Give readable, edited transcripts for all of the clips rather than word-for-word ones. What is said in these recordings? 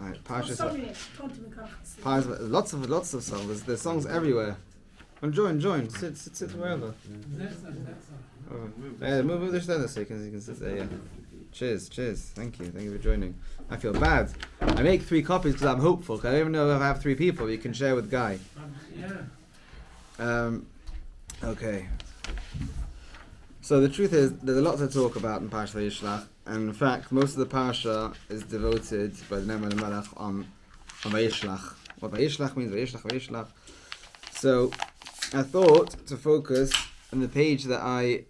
Alright, lots of songs. There's songs everywhere. And join. Sit wherever. Move the stand so you can sit there. Yeah. Cheers. Thank you for joining. I feel bad. I make 3 copies because I'm hopeful. Cause I don't even know if I have 3 people. You can share with Guy. Okay. So the truth is, there's a lot to talk about in Parashat Vayishlach, and in fact, most of the parasha is devoted by the Noam and Elimelech on Vayishlach. What Vayishlach means, Vayishlach. So I thought to focus on the page that I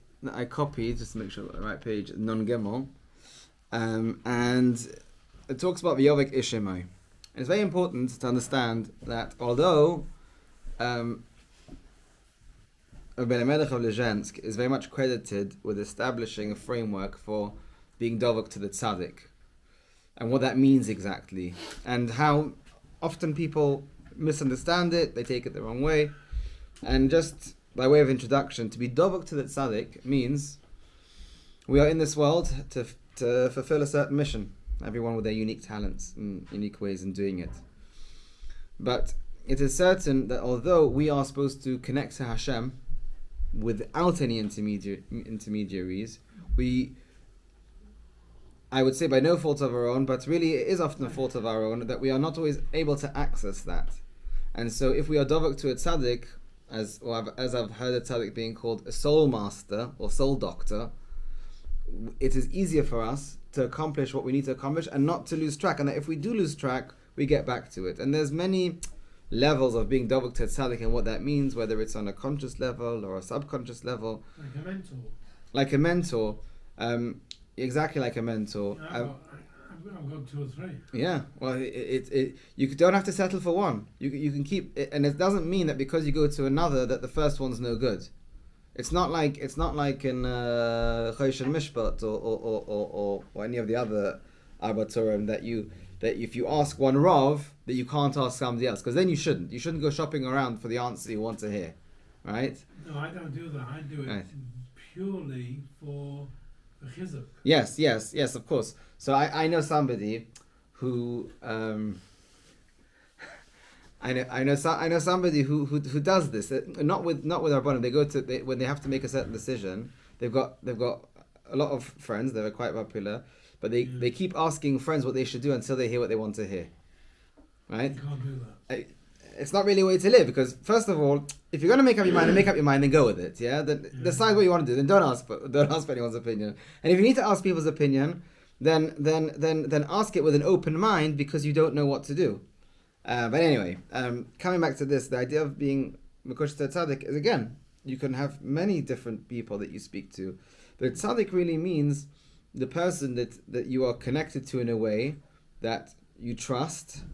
copied, just to make sure I got the right page, Non Gimel, and it talks about V'yovek Ishemai. And it's very important to understand that although Elimelech of Lezhensk is very much credited with establishing a framework for being dovok to the tzaddik, and what that means exactly, and how often people misunderstand it, they take it the wrong way. And just by way of introduction, to be dovok to the tzaddik means we are in this world to fulfill a certain mission, everyone with their unique talents and unique ways in doing it. But it is certain that although we are supposed to connect to Hashem without any intermediaries, I would say by no fault of our own, but really it is often a fault of our own, that we are not always able to access that. And so if we are dovok to a tzaddik, as I've heard a tzaddik being called a soul master or soul doctor, it is easier for us to accomplish what we need to accomplish and not to lose track. And that if we do lose track, we get back to it. And there's many levels of being dovok to a tzaddik and what that means, whether it's on a conscious level or a subconscious level. Like a mentor. Exactly like a mentor. I've got 2 or 3. Yeah, well, you don't have to settle for one. You can keep it, and it doesn't mean that because you go to another that the first one's no good. It's not like in Chosh and Mishpat or any of the other Arbatorim that if you ask one Rav that you can't ask somebody else, because then you shouldn't go shopping around for the answer you want to hear, right? No, I don't do that. I do it purely for the chizuk. Yes, of course. So I know somebody who I know somebody who does this. Not with Rabbanim. They go to when they have to make a certain decision. They've got a lot of friends. They're quite popular, but they keep asking friends what they should do until they hear what they want to hear. Right? You can't do that. It's not really a way to live, because first of all, if you're going to make up your mind, then go with it. Yeah. Then decide what you want to do. Then don't ask for anyone's opinion. And if you need to ask people's opinion, then ask it with an open mind, because you don't know what to do. But anyway, coming back to this, the idea of being Mekush to tzaddik is, again, you can have many different people that you speak to, but tzaddik really means the person that you are connected to in a way that you trust,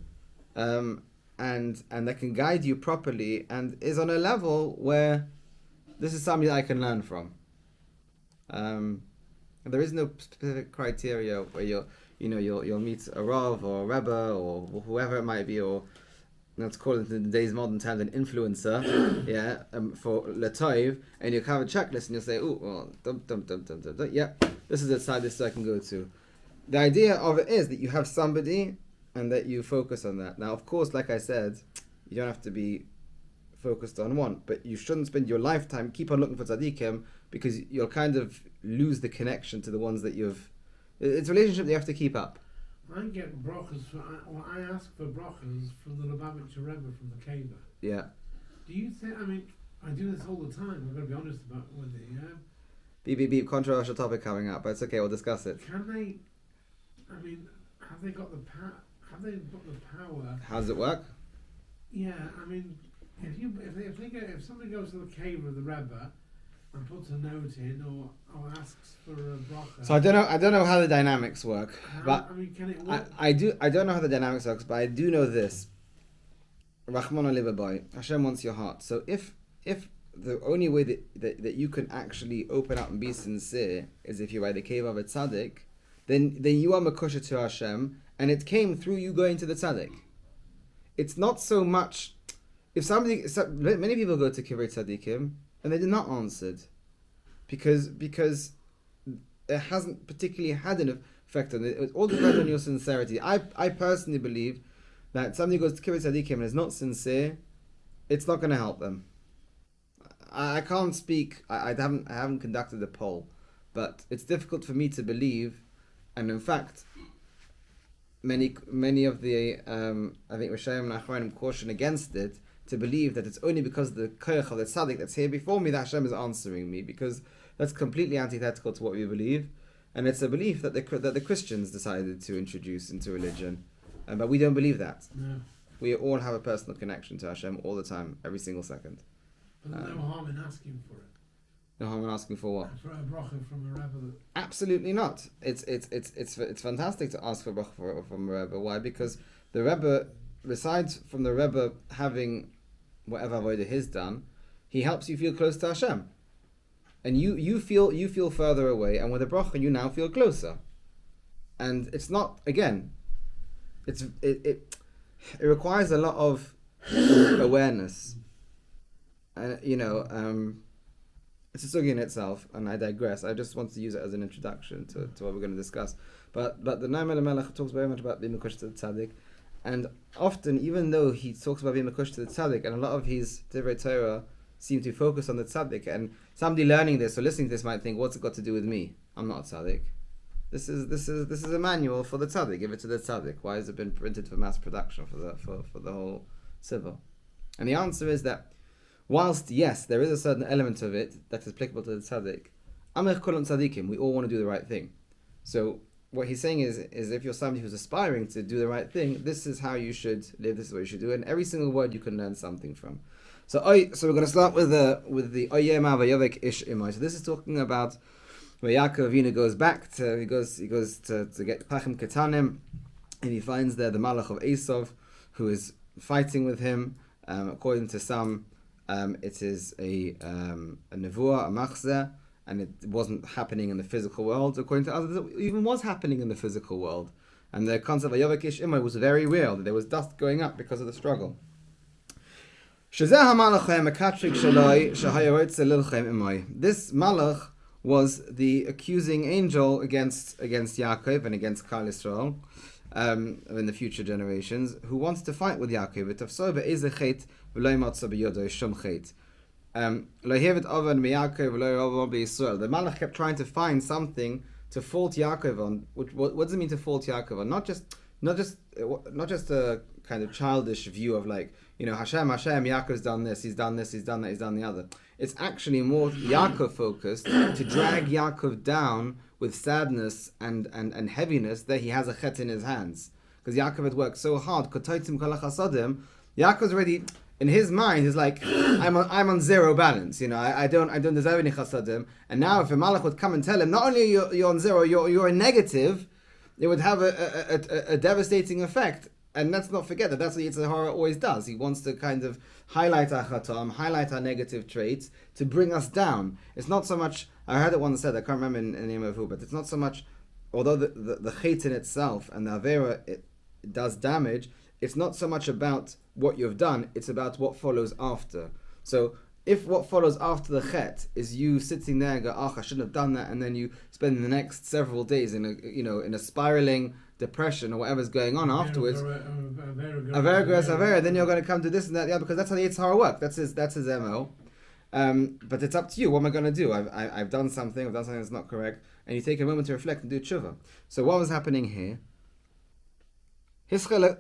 and that can guide you properly, and is on a level where this is something that I can learn from. There is no specific criteria where you'll meet a Rav or a Rebbe or whoever it might be, or let's call it in today's modern terms an influencer, for Latoiv, and you'll have a checklist and you'll say, this is the side this I can go to. The idea of it is that you have somebody and that you focus on that. Now, of course, like I said, you don't have to be focused on one, but you shouldn't spend your lifetime keep on looking for tzaddikim, because you'll kind of lose the connection to the ones that you've... It's a relationship that you have to keep up. I get brachas I ask for brachas from the Lubavitcher Rebbe from the Keva. Yeah. Do you think, I do this all the time, I've got to be honest about with it, yeah? Beep, controversial topic coming up, but it's okay, we'll discuss it. Can they, have they got the power? How does it work? Yeah, if somebody goes to the Keva of the Rebbe and puts a note in or asks for a bracha. So I don't know how the dynamics work. Can it work? I don't know how the dynamics works, but I do know this. Rahman al-Libabai, Hashem wants your heart. So if the only way that you can actually open up and be sincere is if you're by the cave of a tzaddik, then you are makosher to Hashem, and it came through you going to the tzaddik. It's not so much if many people go to kivrei tzaddikim and they did not answered because it hasn't particularly had enough. effect on it. It all depends on your sincerity. I personally believe that somebody goes to Kibbutz Tzadikim and is not sincere, it's not going to help them. I can't speak. I haven't conducted a poll, but it's difficult for me to believe, and in fact, many of the I think Rishonim and Achronim caution against it, to believe that it's only because of the koyach of the tzaddik that's here before me that Hashem is answering me, because that's completely antithetical to what we believe, and it's a belief that the Christians decided to introduce into religion, but we don't believe that. No. We all have a personal connection to Hashem all the time, every single second. But there's no harm in asking for it. No harm in asking for what? For a bracha from a Rebbe. Absolutely not. It's fantastic to ask for a bracha from a Rebbe. Why? Because the Rebbe, besides from the Rebbe having whatever avodah he's done, he helps you feel close to Hashem, and you feel further away. And with a bracha, you now feel closer. And it's not, again, it requires a lot of awareness. It's a sugi in itself, and I digress. I just want to use it as an introduction to what we're going to discuss. But the Noam Elimelech talks very much about being mekush to the tzaddik, and often, even though he talks about being mekush to the tzaddik, and a lot of his divrei Torah seem to focus on the tzaddik, and somebody learning this or listening to this might think, "What's it got to do with me? I'm not a tzaddik." This is a manual for the tzaddik. Give it to the tzaddik. Why has it been printed for mass production for the whole civil? And the answer is that, whilst yes, there is a certain element of it that is applicable to the tzaddik, Amech kolon tzaddikim, we all want to do the right thing. So what he's saying is if you're somebody who's aspiring to do the right thing, this is how you should live. This is what you should do, and every single word you can learn something from. So we're going to start with the Oyema v'yovek ish imay. So this is talking about where Yaakov Avinu goes back to he goes to get Pachim Ketanim, and he finds there the Malach of Esav, who is fighting with him. According to some, it is a nevuah, a machzeh, and it wasn't happening in the physical world. According to others, it even was happening in the physical world. And the concept of Yovek Ish Imay was very real, that there was dust going up because of the struggle. This malach was the accusing angel against Yaakov and against Klal Yisrael in the future generations, who wants to fight with Yaakov. The malach kept trying to find something to fault Yaakov on. What does it mean to fault Yaakov on? Not just a kind of childish view of like, Hashem, Yaakov's done this, he's done this, he's done that, he's done the other. It's actually more Yaakov focused, to drag Yaakov down with sadness and heaviness that he has a chet in his hands. Because Yaakov had worked so hard. Yaakov's already, in his mind, he's like, I'm on zero balance. I don't deserve any chasadim. And now if a malach would come and tell him, not only you're on zero, you're a negative, it would have a devastating effect. And let's not forget that that's what Yetzer Hara always does. He wants to kind of highlight our chatam, highlight our negative traits, to bring us down. It's not so much, I heard it once said, I can't remember in the name of who, but it's not so much, although the chait in itself and the avera, it does damage, it's not so much about what you've done, it's about what follows after. So if what follows after the chet is you sitting there and go, I shouldn't have done that, and then you spend the next several days in a spiraling depression or whatever's going on afterwards, then you're going to come to this and that, because that's how the Yetzer Hara works. That's his MO. But it's up to you. What am I going to do? I've done something that's not correct, and you take a moment to reflect and do tshuva. So what was happening here? So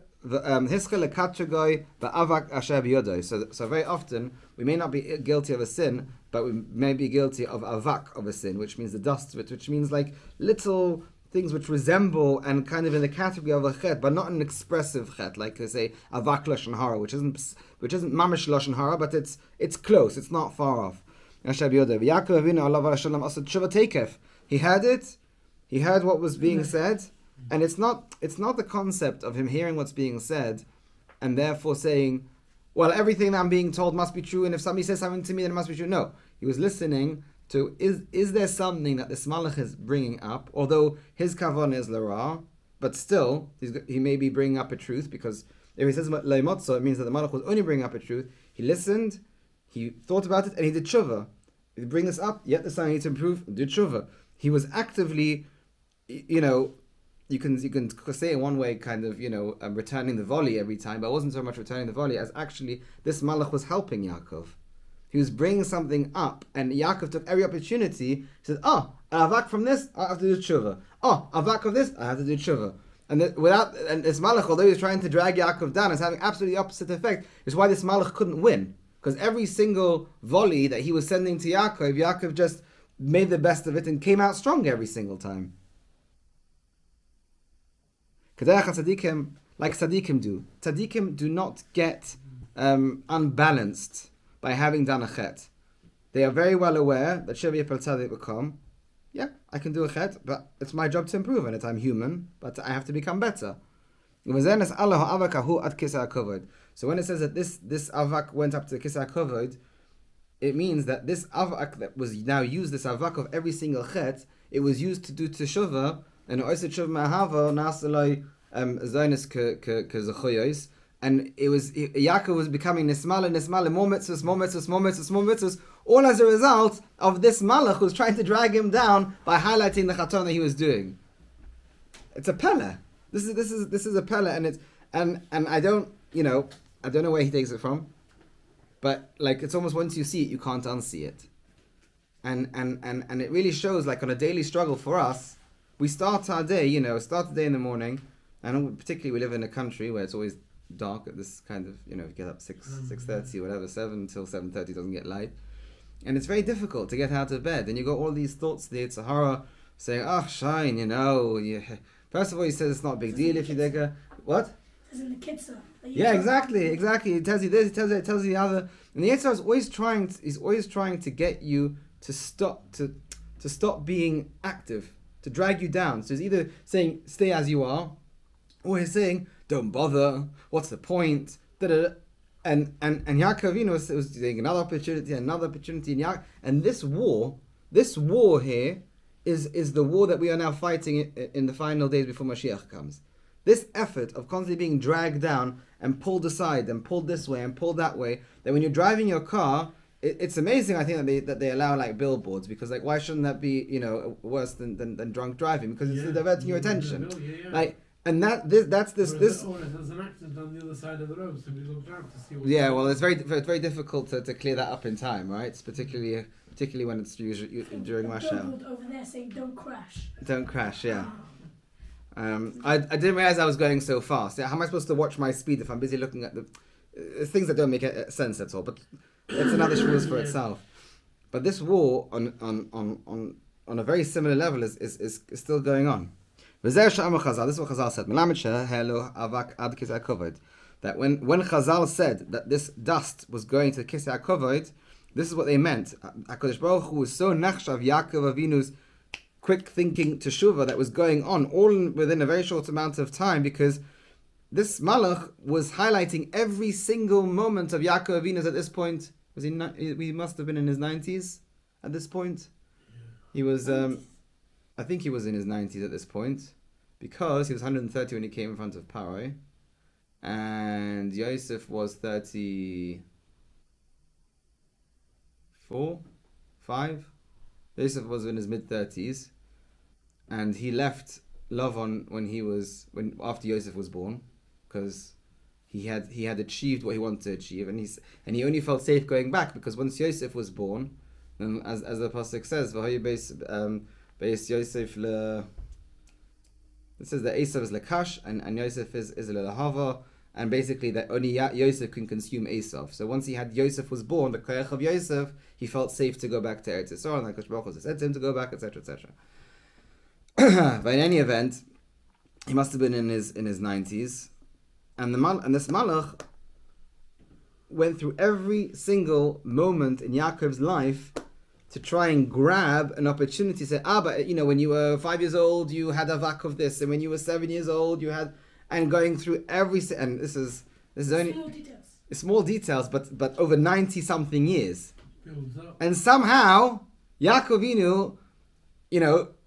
very often we may not be guilty of a sin, but we may be guilty of avak, of a sin, which means the dust of it, which means like little things which resemble and kind of in the category of a chet, but not an expressive chet, like they say avak lashon hara, which isn't mamish lashon hara, but it's close, it's not far off. Yaakov Avinu alav shalom asad tshuva tekef. He heard what was being said, and it's not the concept of him hearing what's being said, and therefore saying, well, everything that I'm being told must be true, and if somebody says something to me, then it must be true. No, he was listening to, is there something that this malach is bringing up, although his kavan is l'ra, but still, he may be bringing up a truth, because if he says le'motzo, it means that the malach was only bringing up a truth. He listened, he thought about it, and he did tshuva. If you bring this up, yet there's something I need to improve, do tshuva. He was actively, you can say in one way, kind of, returning the volley every time, but it wasn't so much returning the volley as actually this Malach was helping Yaakov. He was bringing something up, and Yaakov took every opportunity. He said, avak from this, I have to do tshuva. Avak of this, I have to do tshuva. And this Malach, although he was trying to drag Yaakov down, is having absolutely the opposite effect. It's why this Malach couldn't win. Because every single volley that he was sending to Yaakov just made the best of it and came out strong every single time. Like tzaddikim do. Tzaddikim do not get unbalanced by having done a chet. They are very well aware that Shevi Yipel Tzaddik will come. Yeah, I can do a chet, but it's my job to improve on it. I'm human, but I have to become better. So when it says that this avak went up to the Kisah Kovod, it means that this avak that was now used, this avak of every single chet, it was used to do teshuvah, and and it was Yaakov was becoming nismal, more mitzvahs, all as a result of this malach who was trying to drag him down by highlighting the chaton that he was doing. It's a pella. This is a pella, and I don't know where he takes it from, but like it's almost once you see it, you can't unsee it, and it really shows like on a daily struggle for us. We start our day, start the day in the morning, and particularly we live in a country where it's always dark at this kind of, you get up 6:30 or whatever, 7 until 7:30 doesn't get light, and it's very difficult to get out of bed. And you got all these thoughts, the Sahara saying, shine, First of all, he says it's not a big deal if you take a what? As in the Kitzur. Yeah, exactly. It tells you this, it tells you the other, and the Esav is always trying to get you to stop being active, to drag you down. So he's either saying stay as you are, or he's saying don't bother. What's the point? And Yaakov Avinu was saying another opportunity, and this war here is the war that we are now fighting in the final days before Mashiach comes. This effort of constantly being dragged down and pulled aside and pulled this way and pulled that way, that when you're driving your car, it's amazing, I think, that they allow like billboards, because like why shouldn't that be worse than drunk driving, because it's diverting your attention. Like, and that's this. Or there's an accident on the other side of the road, so we look out to see. Well, it's very difficult to clear that up in time, right? It's particularly when it's usually during rush hour. Over there saying don't crash. Don't crash, yeah. I didn't realize I was going so fast. Yeah, how am I supposed to watch my speed if I'm busy looking at the things that don't make sense at all? But it's another shmuz for itself. But this war on a very similar level is still going on. This is what Chazal said. That when Chazal said that this dust was going to Kisei HaKovod, this is what they meant. HaKadosh Baruch Hu was so nachshav Yaakov Avinu's quick thinking teshuvah that was going on all within a very short amount of time, because this malach was highlighting every single moment of Yaakov Avinu's at this point. He must have been in his 90s at this point. He was, I think he was in his 90s at this point, because he was 130 when he came in front of Paroi, and Yosef was 34, 5. Yosef was in his mid-30s, and he left Lavan after Yosef was born, because he had achieved what he wanted to achieve, and he only felt safe going back, because once Yosef was born, then as the pasuk says, Beis Yosef le. It says that Esav is lekash and Yosef is lehava, and basically that only Yosef can consume Esav. So once he had Yosef was born, the koyach of Yosef, he felt safe to go back to Eretz Yisrael, and Hakadosh Baruch Hu said to him to go back, etc., etc. But in any event, he must have been in his 90s, and this malach went through every single moment in Yaakov's life to try and grab an opportunity to say, but when you were 5 years old, you had a vak of this, and when you were 7 years old, you had, and going through and this is only small details, but over 90 something years, and somehow Yaakov Avinu,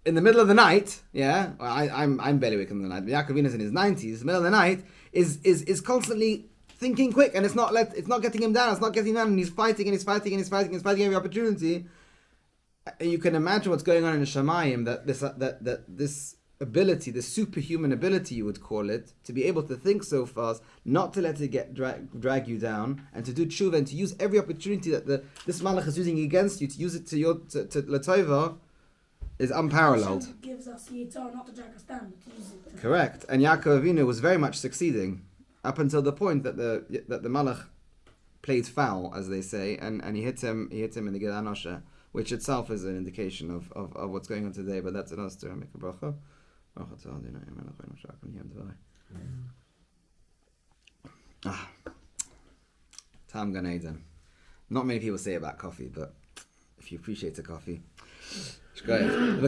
in the middle of the night, I'm barely awake in the night, but Yaakov Avinu is in his 90s, the middle of the night is constantly thinking quick, and it's not getting him down, and he's fighting every opportunity. You can imagine what's going on in the Shamayim, that ability, this superhuman ability, you would call it, to be able to think so fast, not to let it drag you down, and to do tshuva and to use every opportunity that this malach is using against you, to use it to l'tova, is unparalleled. Hashem gives us yitzhar not to drag us down, but to use it to... Correct. And Yaakov Avinu was very much succeeding up until the point that the malach played foul, as they say, and he hit him in the Gid Anosha, which itself is an indication of what's going on today. But that's another story. Make a bracha. Tam Gan Eden. Not many people say about coffee, but if you appreciate the coffee, it's great. And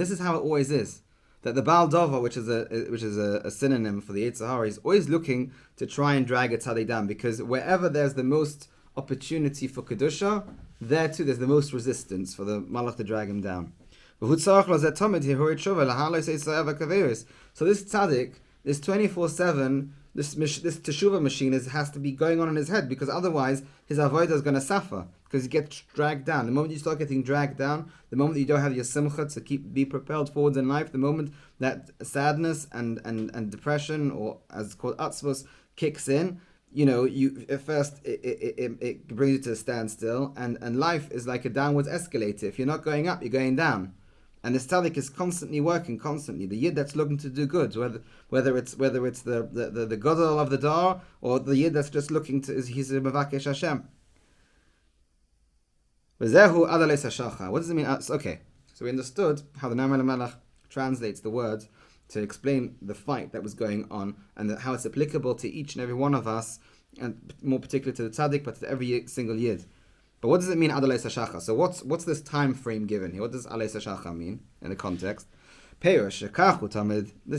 this is how it always is. That the Baal Dova, which is a synonym for the Yetzer Hara, is always looking to try and drag a tzaddik down, because wherever there's the most opportunity for kedusha, there too there's the most resistance for the malach to drag him down. So this tzaddik, this 24/7, this teshuvah machine has to be going on in his head, because otherwise his avodah is going to suffer, because he gets dragged down. The moment you start getting dragged down, the moment that you don't have your simcha to be propelled forwards in life, the moment that sadness and depression, or as it's called atzvos, kicks in, you at first it brings you to a standstill, and life is like a downwards escalator. If you're not going up, you're going down. And the tzaddik is constantly working, constantly. The yid that's looking to do good, whether it's the gadol of the dar, or the yid that's just looking to, he's a mevakesh Hashem. What does it mean? Okay, so we understood how the Noam Elimelech translates the words to explain the fight that was going on, and how it's applicable to each and every one of us, and more particularly to the tzaddik, but to every single yid. But what does it mean, Adalei Sashacha? So what's this time frame given here? What does Adalei Sashacha mean in the context? This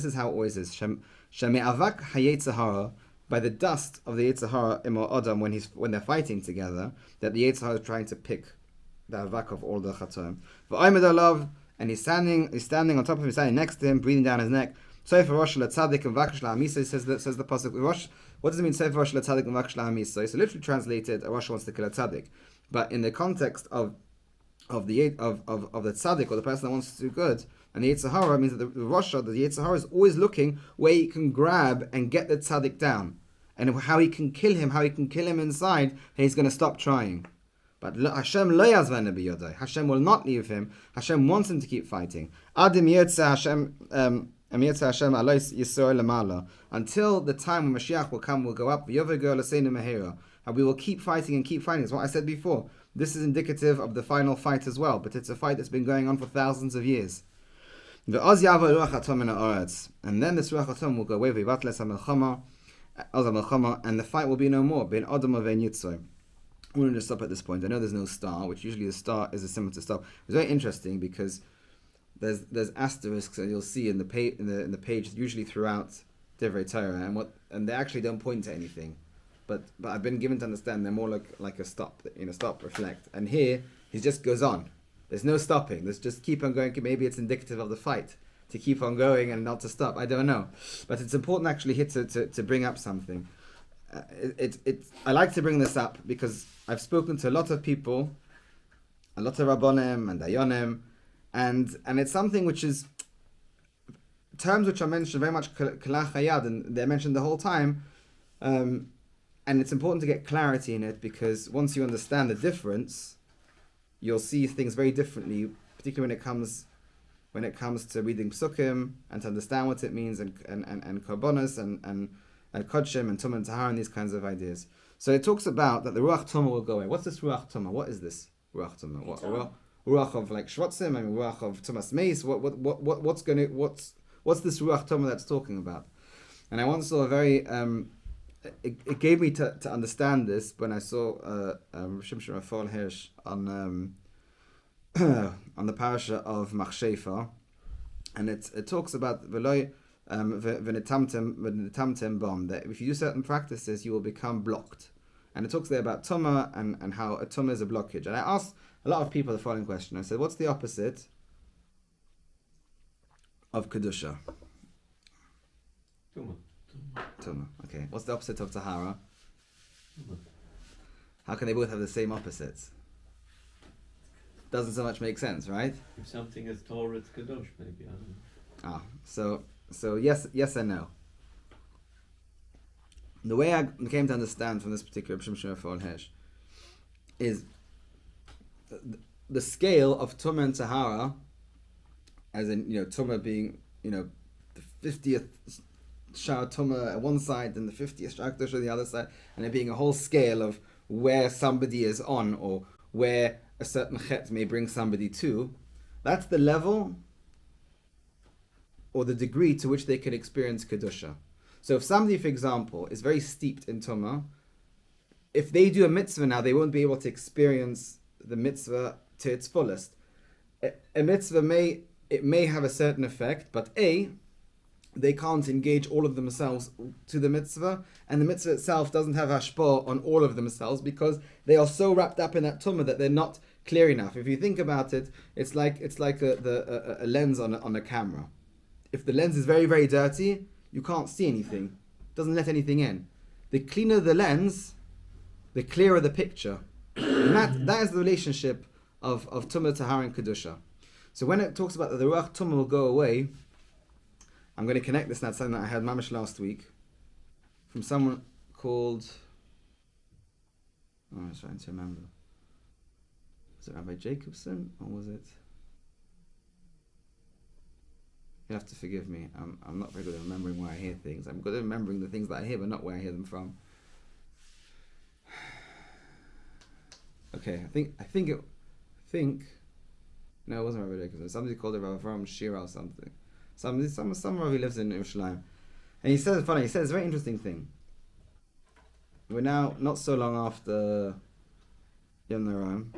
is how it always is. Sheme'avak hayetzer hara, by the dust of the Yetzer Hara imo Adam, when they're fighting together, that the Yetzer Hara is trying to pick the avak of all the chatoim. V'aymed alav, and he's standing on top of him, he's standing next to him, breathing down his neck. Sefer Rosh Latzadik and Vakish La'amisa, says the pasuk. What does it mean? Sefer Rosh Latzadik and Vakish La'amisa. So literally translated, a Rosh wants to kill a tzaddik. But in the context of the tzaddik, or the person that wants to do good, and the Yetzer Hara means that the Rosh, the Yetzer Hara, is always looking where he can grab and get the tzaddik down, and how he can kill him inside, and he's going to stop trying. But Hashem lo yazvana biyodai. Hashem will not leave him. Hashem wants him to keep fighting. Adim yirtzeh Hashem alois yisrael lamala, until the time when Mashiach will come, will go up. V'yovago l'seinu mehera. And we will keep fighting and keep fighting. It's what I said before. This is indicative of the final fight as well, but it's a fight that's been going on for thousands of years. And then this Ruach HaTom will go away, and the fight will be no more. I'm going to just stop at this point. I know there's no star, which usually the star is a symbol to stop. It's very interesting because there's asterisks that you'll see in the page usually throughout Divrei Torah, and they actually don't point to anything. But I've been given to understand they're more like a stop, stop, reflect. And here, he just goes on. There's no stopping. There's just keep on going. Maybe it's indicative of the fight, to keep on going and not to stop. I don't know. But it's important actually here to bring up something. I like to bring this up because I've spoken to a lot of people, a lot of Rabbonim and Dayanim, and it's something which is terms which are mentioned very much kalach hayad, and they're mentioned the whole time. And it's important to get clarity in it, because once you understand the difference, you'll see things very differently, particularly when it comes to reading psukim and to understand what it means, and korbanos and kodshim and tumah and tahara and these kinds of ideas. So it talks about that the ruach tumah will go away. What's this ruach tumah? What is this ruach tumah? What ruach of like shrotzim? I mean, ruach of tumas meis. What's this ruach tumah that's talking about? And I once saw a very it gave me to understand this when I saw Shimshon Raphael Hirsch on the parasha of Machshefa, and it talks about v'netamtem bom, that if you do certain practices you will become blocked, and it talks there about tumah and how a tumah is a blockage. And I asked a lot of people the following question. I said, what's the opposite of kedusha? Tumah. Okay. What's the opposite of tahara? How can they both have the same opposites? doesn't so much make sense, right? If something is Torah, it's Kadosh, maybe. I don't know. So yes and no. The way I came to understand from this particular Shimshon Raphael Hesh is the scale of Tumah and Tahara, as in, Tumah being, the 50th Shah Tumah at one side and the 50th Shah Kedosh on the other side, and there being a whole scale of where somebody is on or where a certain chet may bring somebody to. That's the level or the degree to which they can experience Kedusha. So if somebody, for example, is very steeped in Tumah, if they do a mitzvah now, they won't be able to experience the mitzvah to its fullest. A mitzvah may have a certain effect, but they can't engage all of themselves to the mitzvah, and the mitzvah itself doesn't have hashpah on all of themselves because they are so wrapped up in that tumah that they're not clear enough. If you think about it, it's like a lens on a camera. If the lens is very, very dirty, you can't see anything. It doesn't let anything in. The cleaner the lens, the clearer the picture. And that is the relationship of tumah, tahara, and kedusha. So when it talks about that the ruach tumah will go away, I'm going to connect this now to something that I had mamish last week from someone called, I was trying to remember. Was it Rabbi Jacobson or was it? You have to forgive me. I'm not very good at remembering where I hear things. I'm good at remembering the things that I hear, but not where I hear them from. Okay, I think. No, it wasn't Rabbi Jacobson. Somebody called it Rabbi from Shira or something. Some Rabbi lives in Yerushalayim, and he says it's funny. He says a very interesting thing. We're now not so long after Yom Noam,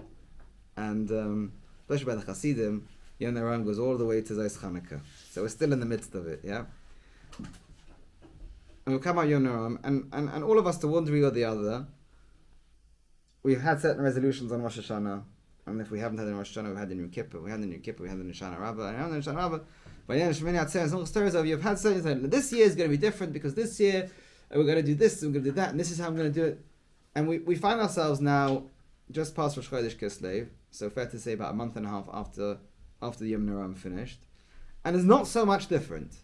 and especially by the Hasidim, Yom Noam goes all the way to Zayis Chanukah. So we're still in the midst of it, yeah. And we come out Yom Noam, and all of us, to one degree or the other, we've had certain resolutions on Rosh Hashanah, and if we haven't had in Rosh Hashanah, we've had the New Kippur, we had the New Kippur, we had the Nishana Rabbah, and the Nishana Rabbah. But yeah, long stories of you've had certain. This year is going to be different because this year we're going to do this, we're going to do that, and this is how I'm going to do it. And we find ourselves now just past Rosh Chodesh Kislev, so fair to say about a month and a half after the Yom Noam finished, and it's not so much different.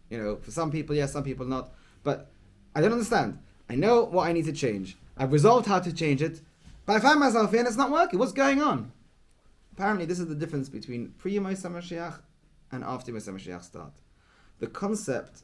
For some people, yes, some people not. But I don't understand. I know what I need to change. I've resolved how to change it, but I find myself here and it's not working. What's going on? Apparently, this is the difference between pre-Yom Mashiach and after Yom Mashiach start. The concept,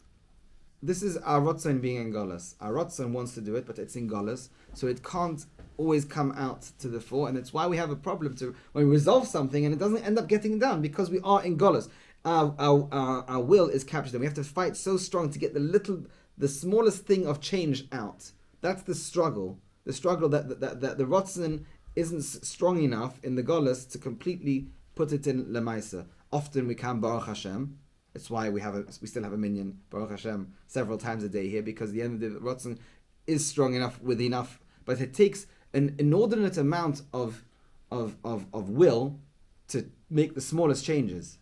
this is our Ratzon being in Galus. Our Ratzon wants to do it, but it's in Galus, so it can't always come out to the fore, and it's why we have a problem when we resolve something and it doesn't end up getting done because we are in Galus. Our will is captured, and we have to fight so strong to get the smallest thing of change out. That's the struggle. The struggle that the Ratzon isn't strong enough in the Galus to completely put it in Lemaisa. Often we can Baruch Hashem. It's why we still have a minyan Baruch Hashem several times a day here, because the end of the Ratzon is strong enough with enough, but it takes an inordinate amount of will to make the smallest changes.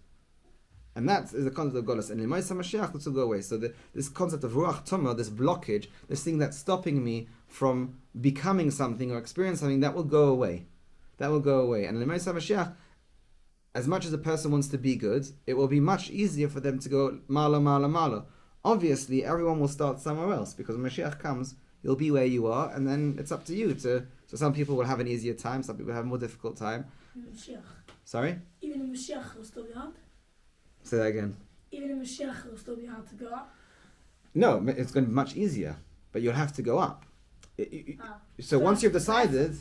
And that is the concept of Galus. And in Ma'aseh Mashiach, this will go away. So this concept of Ruach Tumah, this blockage, this thing that's stopping me from becoming something or experiencing something, that will go away. That will go away. And in Ma'aseh Mashiach, as much as a person wants to be good, it will be much easier for them to go Mala, Mala, Mala. Obviously, everyone will start somewhere else, because when Mashiach comes, you'll be where you are, and then it's up to you to. So some people will have an easier time, some people will have a more difficult time. Sorry? Even in Mashiach will still be hard. Say that again. Even in Mashiach will still be hard to go up. No, it's going to be much easier, but you'll have to go up. So once you've decided,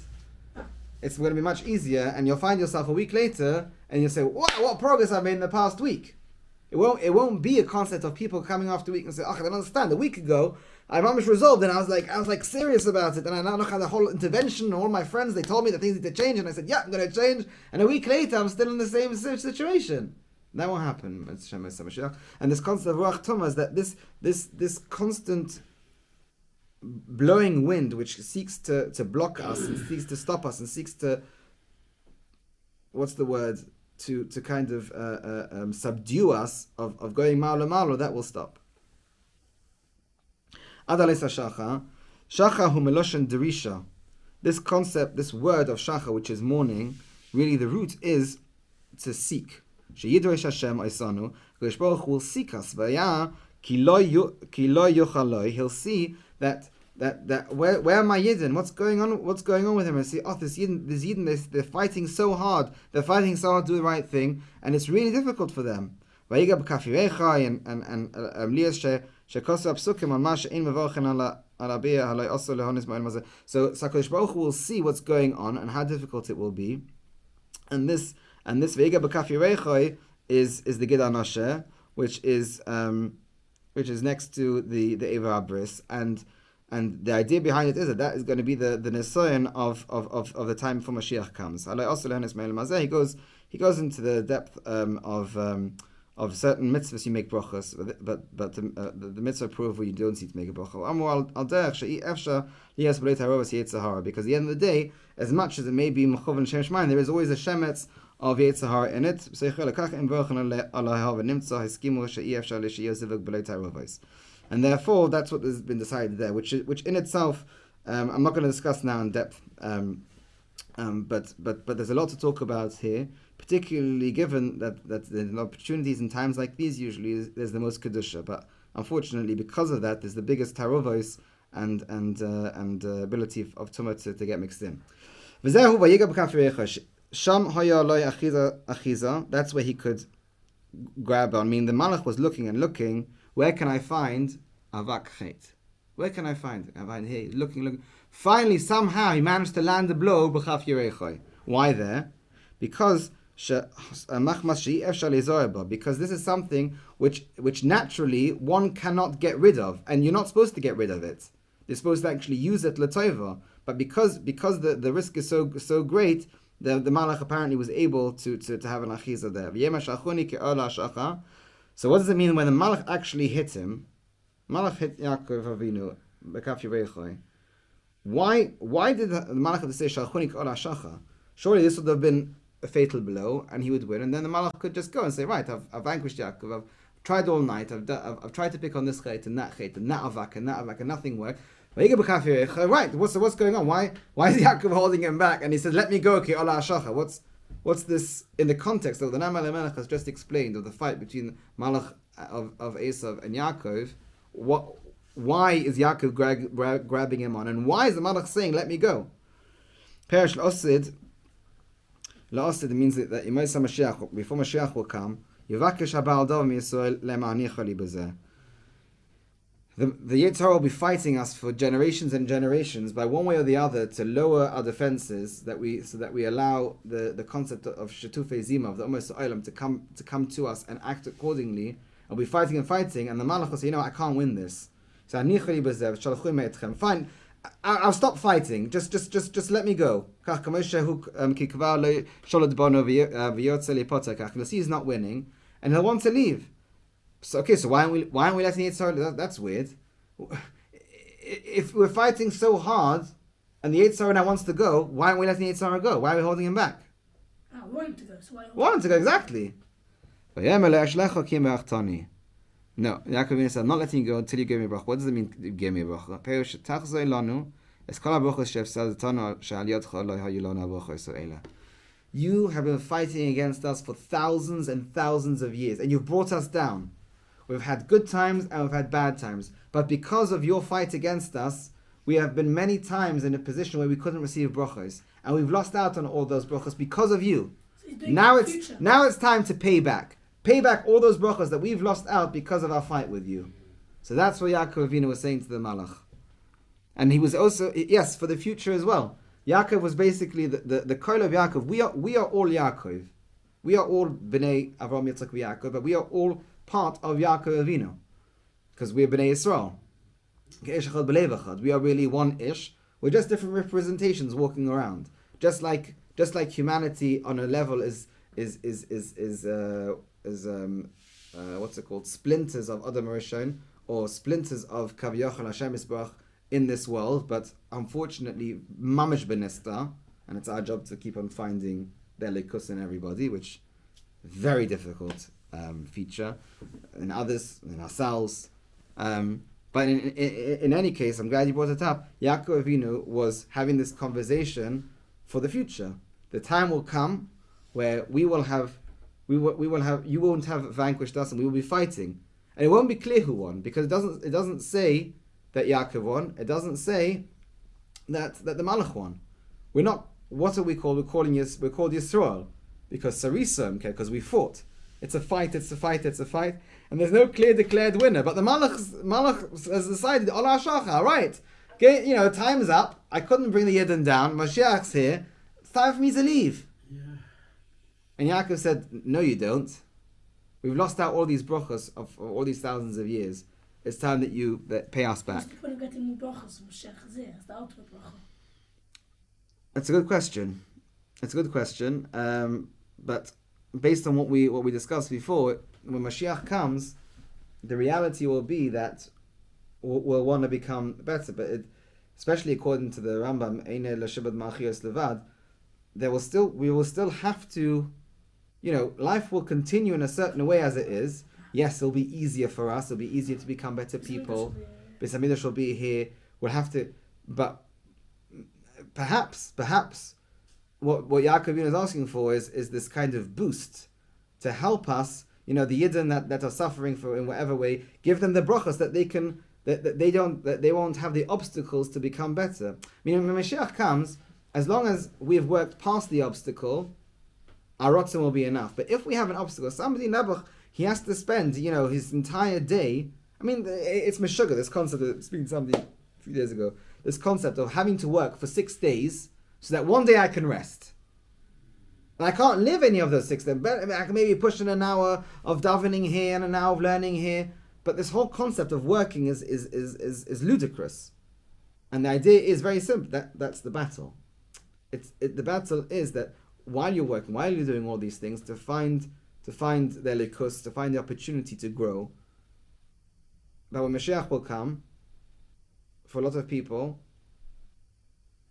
it's going to be much easier, and you'll find yourself a week later, and you'll say, "Wow, what progress I've made in the past week." It won't be a concept of people coming after a week and say, "Oh, I don't understand. A week ago, I'm almost resolved, and I was like serious about it, and I now look at the whole intervention, and all my friends, they told me that things need to change, and I said, yeah, I'm going to change, and a week later, I'm still in the same situation." That won't happen. And this concept of Ruach Tumah is that this constant blowing wind, which seeks to block us and seeks to stop us and seeks to, to kind of subdue us of going malo malo, that will stop. Adalis Shacha. Shacha hu meloshen derisha. This concept, this word of Shacha, which is morning, really the root is to seek. Sheyidosh Hashem Oisanu, Kodesh Baruch Hu will seek us. Vaya ki lo yuchaloi. He'll see that where are my Yidden? What's going on with him? And see, this Yidden, they're fighting so hard. They're fighting so hard to do the right thing, and it's really difficult for them. Vayiga b'kafirecha and Lias shekosu apsukim on ma she'in mevorchen ala abiyah haloi oso lehonis ma'el mazeh. So HaKadosh Baruch Hu will see what's going on and how difficult it will be. And this Vayiga b'kafirecha is the Gid Anasher, which is next to the Eva Abris, and the idea behind it is that is going to be the Nisayan of the time before Mashiach comes. He goes into the depth of certain mitzvahs you make brachas, but the mitzvah prove where you don't need to make a bracha. Because at the end of the day, as much as it may be mechuvan shemesh mayim, there is always a shemetz of Yetzirah in it. And therefore, that's what has been decided there, which in itself, I'm not going to discuss now in depth, but there's a lot to talk about here, particularly given that the opportunities in times like these usually there's the most kedusha. But unfortunately, because of that, there's the biggest tarovos and ability of tumah to get mixed in. That's where he could grab on. I mean, the Malach was looking. Where can I find avak chet? Where can I find it? I find here, looking. Finally, somehow, he managed to land a blow b'chaf yerechoi. Why there? Because this is something which naturally one cannot get rid of, and you're not supposed to get rid of it. You're supposed to actually use it l'tova. But because the risk is so great, the Malach apparently was able to have an achiza there. So what does it mean when the Malach actually hit him? Malach hit Yaakov Avinu b'kaf yerechoi. Why did the Malach have to say Shalchunik Ola Shacha? Surely this would have been a fatal blow, and he would win, and then the Malach could just go and say, right, I've vanquished Yaakov. I've tried all night. I've tried to pick on this chait and that avak, and nothing worked. Right, what's going on? Why is Yaakov holding him back? And he said, let me go, ki Ola Shacha. What's this in the context of the Noam Elimelech has just explained of the fight between Malach of Esav and Yaakov? Why is Yaakov grabbing him on, and why is the Malach saying, "Let me go"? Perish la'osid means that before Mashiach will come, Yivakesh habal dov miYisrael le'ma'anicha li b'zeh. The Yetzirah will be fighting us for generations and generations by one way or the other to lower our defenses, so that we allow the concept of shetufei zima, of the Ummah Olam, to come to us and act accordingly. I'll be fighting, and the Malach will say, I can't win this. So fine, I'll stop fighting. Just let me go. You'll see he's not winning, and he'll want to leave. So why aren't we letting Yetzirah? That's weird. If we're fighting so hard, and the Yetzirah now wants to go, why aren't we letting Yetzirah go? Why are we holding him back? I want him to go. So want him to go, exactly. No, Yaakov Avinu said, I'm not letting you go until you give me a bracha. What does it mean, you give me a bracha? You have been fighting against us for thousands and thousands of years, and you've brought us down. We've had good times and we've had bad times. But because of your fight against us, we have been many times in a position where we couldn't receive brachos. And we've lost out on all those brachos because of you. So now it's time to pay back. Pay back all those brachos that we've lost out because of our fight with you. So that's what Yaakov Avinu was saying to the Malach. And he was also, yes, for the future as well. Yaakov was basically the koil of Yaakov. We are all Yaakov. We are all Bnei Avraham, Yitzchak, Yaakov, but we are all part of Yaakov Avinu. Because we are Bnei Yisrael. We are really one ish. We're just different representations walking around. Just like humanity on a level is what's it called? Splinters of Adam Rishon, or splinters of Kaviyachal Hashem Yisbarach in this world, but unfortunately, mamish benesta, and it's our job to keep on finding the likus in everybody, which very difficult feature in others, in ourselves. But in any case, I'm glad you brought it up. Yaakov Avinu was having this conversation for the future. the time will come where you won't have vanquished us, and we will be fighting, and it won't be clear who won, because it doesn't say that Yaakov won. It doesn't say that the Malach won. We're not. What are we called? We're called Yisrael because Sarisam, okay, because we fought. It's a fight, and there's no clear declared winner. But the Malach has decided, Allah Shacha, right? Okay, time's up. I couldn't bring the Yidden down. Mashiach's here. It's time for me to leave. Yeah. And Yaakov said, no, you don't. We've lost out all these brachos of all these thousands of years. It's time that you pay us back. What's the point of getting more brachos from Mashiach Hazeh? It's the ultimate bracha. It's a good question. But based on what we discussed before, when Mashiach comes, the reality will be that we'll want to become better. But especially according to the Rambam, Eine Lashibad Machios Levad, we will still have to, life will continue in a certain way as it is. Yes, it'll be easier for us. It'll be easier to become better people. Beis Hamikdash will be here. We'll have to, but perhaps what Yaakov Avinu is asking for is this kind of boost to help us. The Yidden that are suffering for in whatever way, give them the brachos that they can, that they won't have the obstacles to become better. When Mashiach comes, as long as we have worked past the obstacle, our rotzim will be enough. But if we have an obstacle, somebody Nebuch, he has to spend, his entire day. It's Meshuggah, this concept of speaking to somebody a few days ago. This concept of having to work for 6 days so that one day I can rest. And I can't live any of those 6 days. I can maybe push in an hour of davening here and an hour of learning here. But this whole concept of working is ludicrous. And the idea is very simple. That's the battle. The battle is that while you're working, while you're doing all these things, to find their likus, to find the opportunity to grow. But when Mashiach will come, for a lot of people,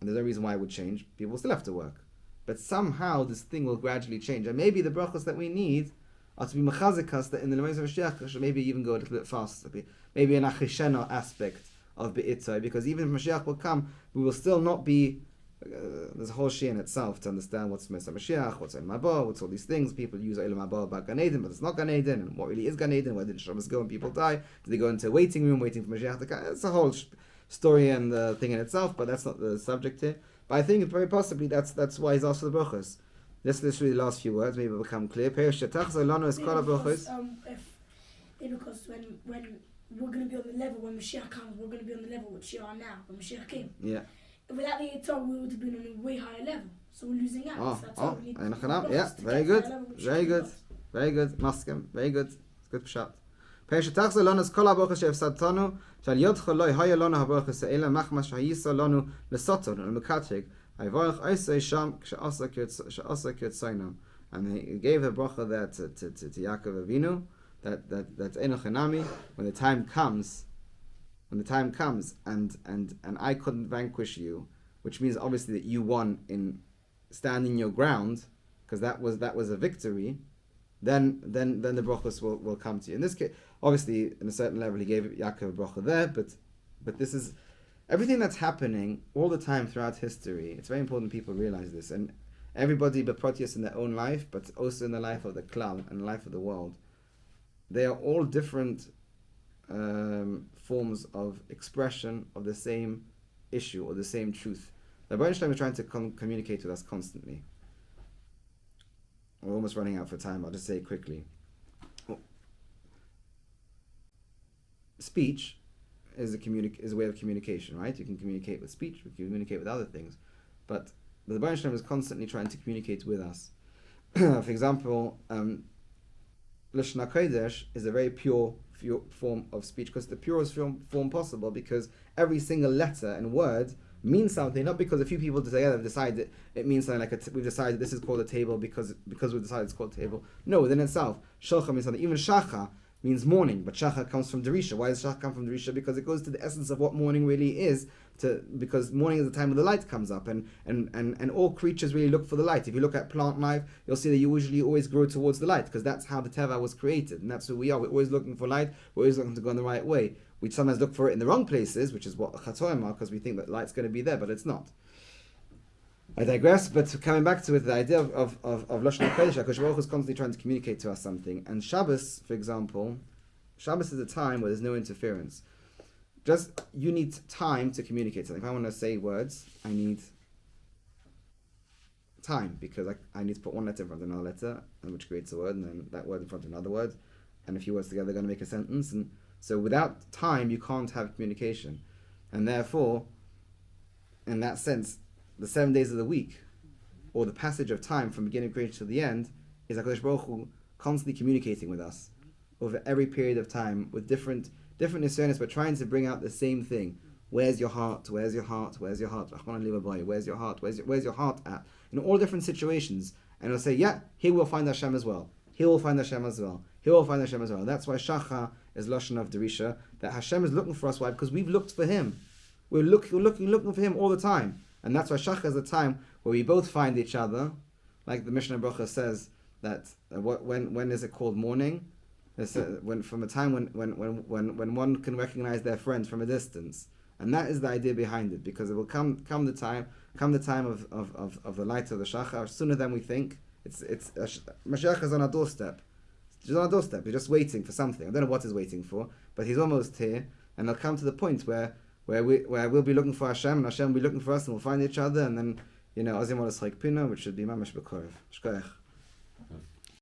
and there's no reason why it would change, people still have to work. But somehow this thing will gradually change. And maybe the brachos that we need are to be mechazikas, that in the Lemez of Mashiach should maybe even go a little bit faster. Maybe an achishena aspect of Be'itzai, because even if Mashiach will come, we will still not be. There's a whole shia in itself to understand what's Mesa Mashiach, what's Elam Haba, what's all these things. People use Elam Haba about Gan Eden, but it's not Gan Eden, and what really is Gan Eden, where did Shabbos go when people die? Do they go into a waiting room waiting for Mashiach to come? It's a whole story and thing in itself, but that's not the subject here. But I think very possibly that's why he's asked for the brachos. Let's literally the last few words, maybe it'll become clear. Because when we're going to be on the level, when Mashiach comes, we're going to be on the level which you are now, when Mashiach came. Yeah. Without the Yitzhak, we would have been on a way higher level. So we're losing out. Yeah, very good. Maskim, very good. It's good pshat. Perishatach Zolonos Kol HaBrochos She'efsadtonu Shal Yodcho Loi Haya Lonu HaBrochos Eila Machmas Shahisa Lonu Lesoton L'Mekatrig Ayvorach Oisei Sham She'asa Kirtzoino. And he gave the bracha that to Yaakov Avinu, that's Enoch Enami, when the time comes, and I couldn't vanquish you, which means obviously that you won in standing your ground, because that was a victory. Then the brachos will come to you. In this case, obviously, in a certain level, he gave Yaakov a bracha there, but this is everything that's happening all the time throughout history. It's very important people realize this, and everybody but Proteus in their own life, but also in the life of the Klal and the life of the world. They are all different forms of expression of the same issue or the same truth. The Vayishlach is trying to communicate with us constantly. We're almost running out for time. I'll just say it quickly. Speech is a way of communication, right? You can communicate with speech, you can communicate with other things, but the Vayishlach is constantly trying to communicate with us. For example, Lashon HaKodesh is a very pure form of speech, because the purest form possible, because every single letter and word means something, not because a few people together have decided it means something, like we've decided this is called a table because we've decided it's called a table. No, within itself, Shalcha means something. Even Shacha means morning, but Shacha comes from Derisha. Why does Shacha come from Derisha? Because it goes to the essence of what morning really is, because morning is the time when the light comes up, and all creatures really look for the light. If you look at plant life, you'll see that you usually always grow towards the light, because that's how the Teva was created, and that's who we are. We're always looking for light, we're always looking to go in the right way. We sometimes look for it in the wrong places, which is what Chatoim are, because we think that light's going to be there, but it's not. I digress, but coming back to it, the idea of Lashon HaKodesh, HaKadosh Baruch Hu is constantly trying to communicate to us something. And Shabbos, for example, Shabbos is a time where there's no interference. Just, you need time to communicate something. If I want to say words, I need time, because I need to put one letter in front of another letter, and which creates a word, and then that word in front of another word, and a few words together are going to make a sentence. And so without time, you can't have communication. And therefore, in that sense, the 7 days of the week, or the passage of time from beginning of creation to the end, is HaKadosh Baruch Hu constantly communicating with us over every period of time with different nisyonos, but trying to bring out the same thing. Where's your heart? Where's your heart? Where's your heart? Where's your heart? Where's your heart at? In all different situations. And he'll say, yeah, here we'll find Hashem as well. Here we'll find Hashem as well. Here we'll find Hashem as well. That's why Shacha is Lashon of Derisha, that Hashem is looking for us. Why? Because we've looked for Him. We're looking for Him all the time. And that's why Shacha is the time where we both find each other. Like the Mishnah Bracha says, that when is it called morning? When from a time when one can recognize their friends from a distance. And that is the idea behind it, because it will come the time of the light of the Shachar sooner than we think. Mashiach is on our doorstep. He's on our doorstep. He's just waiting for something. I don't know what he's waiting for, but he's almost here, and they'll come to the point where we'll be looking for Hashem, and Hashem will be looking for us, and we'll find each other, and then Azim Olas Chayk Pina, which should be Mamash B'Korv. Shkoyach.